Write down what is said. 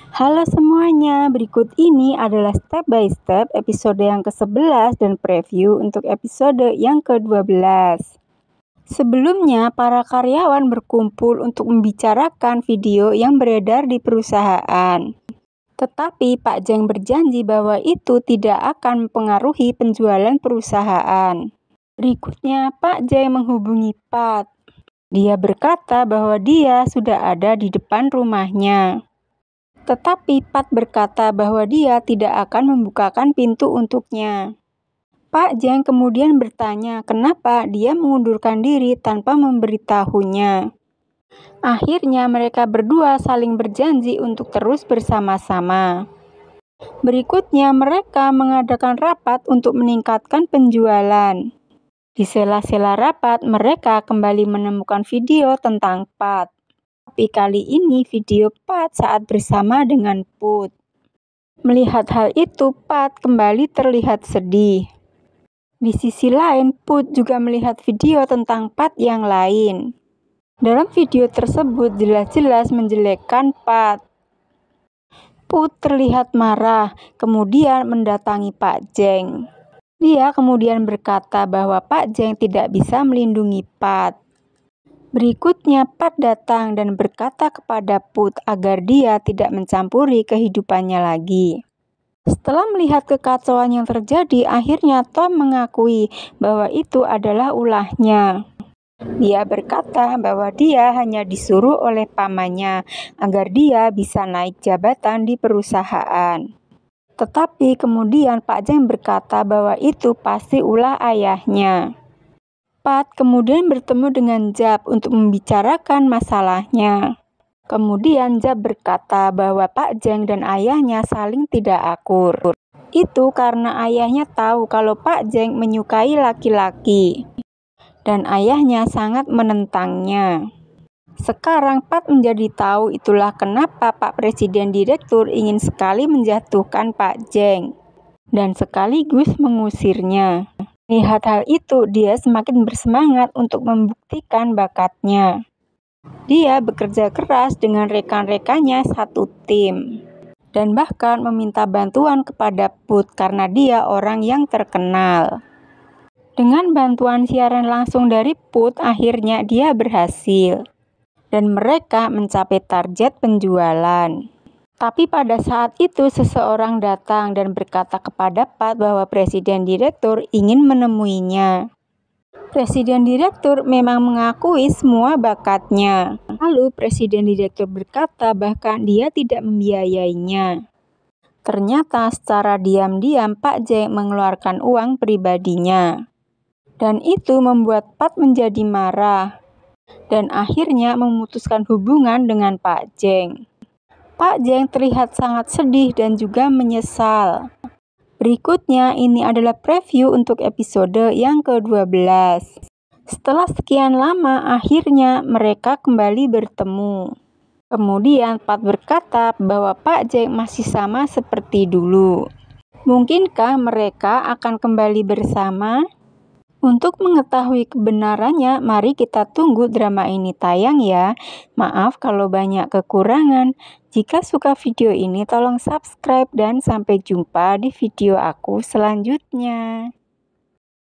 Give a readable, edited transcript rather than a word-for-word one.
Halo semuanya, berikut ini adalah step by step episode yang ke-11 dan preview untuk episode yang ke-12. Sebelumnya, para karyawan berkumpul untuk membicarakan video yang beredar di perusahaan. Tetapi Pak Zeng berjanji bahwa itu tidak akan mempengaruhi penjualan perusahaan. Berikutnya, Pak Zeng menghubungi Pat. Dia berkata bahwa dia sudah ada di depan rumahnya. Tetapi Pat berkata bahwa dia tidak akan membukakan pintu untuknya. Pak Zeng kemudian bertanya kenapa dia mengundurkan diri tanpa memberitahunya. Akhirnya mereka berdua saling berjanji untuk terus bersama-sama. Berikutnya mereka mengadakan rapat untuk meningkatkan penjualan. Di sela-sela rapat mereka kembali menemukan video tentang Pat. Tapi kali ini video Pat saat bersama dengan Put. Melihat hal itu, Pat kembali terlihat sedih. Di sisi lain, Put juga melihat video tentang Pat yang lain. Dalam video tersebut jelas-jelas menjelekkan Pat. Put terlihat marah, kemudian mendatangi Pak Zeng. Dia kemudian berkata bahwa Pak Zeng tidak bisa melindungi Pat. Berikutnya Pat datang dan berkata kepada Put agar dia tidak mencampuri kehidupannya lagi. Setelah melihat kekacauan yang terjadi, akhirnya Tom mengakui bahwa itu adalah ulahnya. Dia berkata bahwa dia hanya disuruh oleh pamannya agar dia bisa naik jabatan di perusahaan. Tetapi kemudian Pak Zeng berkata bahwa itu pasti ulah ayahnya. Pat kemudian bertemu dengan Zap untuk membicarakan masalahnya. Kemudian Zap berkata bahwa Pak Zeng dan ayahnya saling tidak akur. Itu karena ayahnya tahu kalau Pak Zeng menyukai laki-laki. Dan ayahnya sangat menentangnya. Sekarang Pat menjadi tahu itulah kenapa Pak Presiden Direktur ingin sekali menjatuhkan Pak Zeng. Dan sekaligus mengusirnya. Melihat hal itu, dia semakin bersemangat untuk membuktikan bakatnya. Dia bekerja keras dengan rekan-rekannya satu tim. Dan bahkan meminta bantuan kepada Put karena dia orang yang terkenal. Dengan bantuan siaran langsung dari Put, akhirnya dia berhasil. Dan mereka mencapai target penjualan. Tapi pada saat itu seseorang datang dan berkata kepada Pat bahwa Presiden Direktur ingin menemuinya. Presiden Direktur memang mengakui semua bakatnya. Lalu Presiden Direktur berkata bahkan dia tidak membiayainya. Ternyata secara diam-diam Pak Zeng mengeluarkan uang pribadinya. Dan itu membuat Pat menjadi marah. Dan akhirnya memutuskan hubungan dengan Pak Zeng. Pak Zeng terlihat sangat sedih dan juga menyesal. Berikutnya ini adalah preview untuk episode yang ke-12. Setelah sekian lama, akhirnya mereka kembali bertemu. Kemudian Pat berkata bahwa Pak Zeng masih sama seperti dulu. Mungkinkah mereka akan kembali bersama? Untuk mengetahui kebenarannya, mari kita tunggu drama ini tayang ya. Maaf kalau banyak kekurangan. Jika suka video ini, tolong subscribe dan sampai jumpa di video aku selanjutnya.